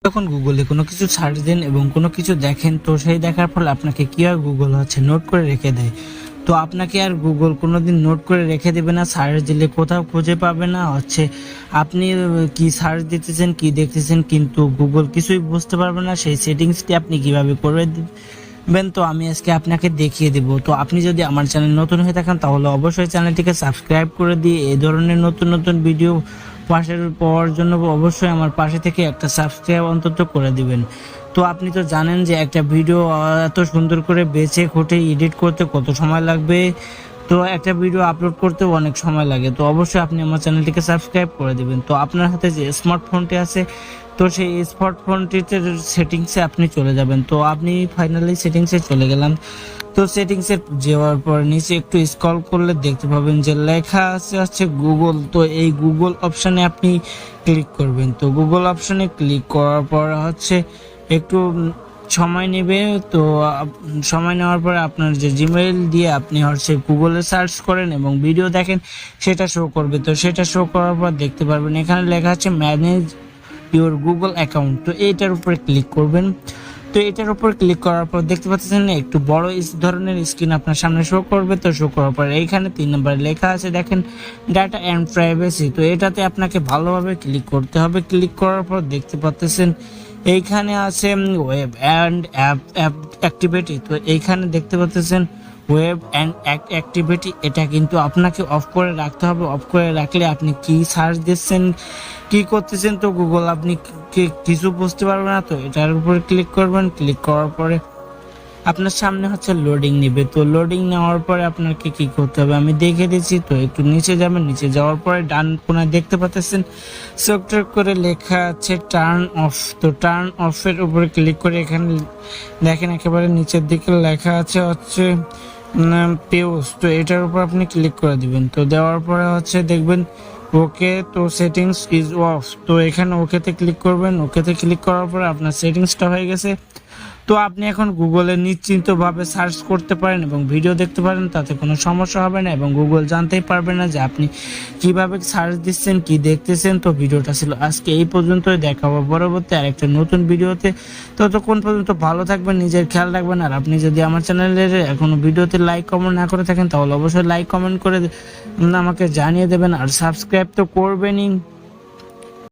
যখন গুগলে কোনো কিছু সার্চ দেন এবং কোনো কিছু দেখেন, তো সেই দেখার ফলে আপনাকে কি হয়, গুগল নোট করে রেখে দেয়। তো আপনাকে আর গুগল কোনোদিন নোট করে রেখে দেবে না, সার্চ দিলে কোথাও খুঁজে পাবে না। আপনি কি সার্চ দিতেছেন, কি দেখতেছেন, কিন্তু গুগল কিছুই বুঝতে পারবে না। সেই সেটিংসটি আপনি কিভাবে করবেন, তো আমি আজকে আপনাকে দেখিয়ে দেব। তো আপনি যদি আমার চ্যানেল নতুন হয়ে থাকেন তাহলে অবশ্যই চ্যানেলটিকে সাবস্ক্রাইব করে দিয়ে এই ধরনের নতুন নতুন ভিডিও পাওয়ার জন্য অবশ্যই আমার পাশে থেকে একটা সাবস্ক্রাইব অন্তত করে দিবেন। তো আপনি তো জানেন যে একটা ভিডিও এত সুন্দর করে বেছে খুঁটে এডিট করতে কত সময় লাগবে। তো একটা ভিডিও আপলোড করতেও অনেক সময় লাগে। তো অবশ্যই আপনি আমার চ্যানেলটিকে সাবস্ক্রাইব করে দিবেন। তো আপনার হাতে যে স্মার্টফোনটি আছে, তো সেই স্মার্টফোনটিতে সেটিংসে আপনি চলে যাবেন। তো আপনি ফাইনালি সেটিংসে চলে গেলাম। তো সেটিংসে যাওয়ার পর নিচে একটু স্ক্রল করলে দেখতে পাবেন যে লেখা আছে গুগল। তো এই গুগল অপশানে আপনি ক্লিক করবেন। তো গুগল অপশানে ক্লিক করার পর একটু সময় নেবে। তো সময় নেওয়ার পরে আপনার যে জিমেইল দিয়ে আপনি গুগলে সার্চ করেন এবং ভিডিও দেখেন, সেটা শো করবে। তো সেটা শো করার পর দেখতে পারবেন এখানে লেখা আছে ম্যানেজ ইউর গুগল অ্যাকাউন্ট। তো এইটার উপরে ক্লিক করবেন। তো এটার উপর ক্লিক করার পর দেখতে পাচ্ছেন একটু বড় ধরনের স্ক্রিন আপনার সামনে শো করবে। তো শো করার পর এইখানে 3 নম্বরে লেখা আছে দেখেন ডাটা অ্যান্ড প্রাইভেসি। তো এটাতে আপনাকে ভালোভাবে ক্লিক করতে হবে। ক্লিক করার পর দেখতে পাচ্ছেন এইখানে আছে ওয়েব অ্যান্ড অ্যাপ অ্যাক্টিভিটি। তো এইখানে দেখতে পাচ্ছেন ওয়েব অ্যান্ড অ্যাক্টিভিটি, এটা কিন্তু আপনাকে অফ করে রাখতে হবে। অফ করে রাখলে আপনি কি সার্চ দিচ্ছেন, কি করতেছেন, তো গুগল আপনি কিছু বুঝতে পারবে না। তো এটার উপরে ক্লিক করবেন। ক্লিক করার পরে আপনার সামনে লোডিং নেবে। তো লোডিং নেওয়ার পরে আপনাকে কি করতে হবে আমি দেখে দিচ্ছি। তো একটু নিচে যাবেন। নিচে যাওয়ার পরে ডান কোনায় দেখতে পাচ্ছেন সফটওয়্যার করে লেখা আছে টার্ন অফ। তো টার্ন অফের উপরে ক্লিক করে এখানে দেখেন একেবারে নিচের দিকে লেখা আছে পেউস। তো এটার উপর আপনি ক্লিক করে দিবেন। তো দেওয়ার পরে দেখবেন ওকে, তো সেটিংস ইজ অফ। তো এখানে ওকেতে ক্লিক করবেন। ওকেতে ক্লিক করার পরে আপনার সেটিংসটা হয়ে গেছে। তো আপনি এখন গুগলে নিশ্চিন্তভাবে সার্চ করতে পারেন এবং ভিডিও দেখতে পারেন, তাতে কোনো সমস্যা হবে না এবং গুগল জানতেই পারবে না যে আপনি কিভাবে সার্চ দিচ্ছেন, কি দেখতেছেন। তো ভিডিওটা ছিল আজকে এই পর্যন্তই, দেখা হবে পরবর্তী আরেকটা নতুন ভিডিওতে। ততক্ষণ পর্যন্ত ভালো থাকবেন, নিজের খেয়াল রাখবেন। আর আপনি যদি আমার চ্যানেলের এখনো ভিডিওতে লাইক কমেন্ট না করে থাকেন তাহলে অবশ্যই লাইক কমেন্ট করে আমাকে জানিয়ে দেবেন। আর সাবস্ক্রাইব তো করবেনই।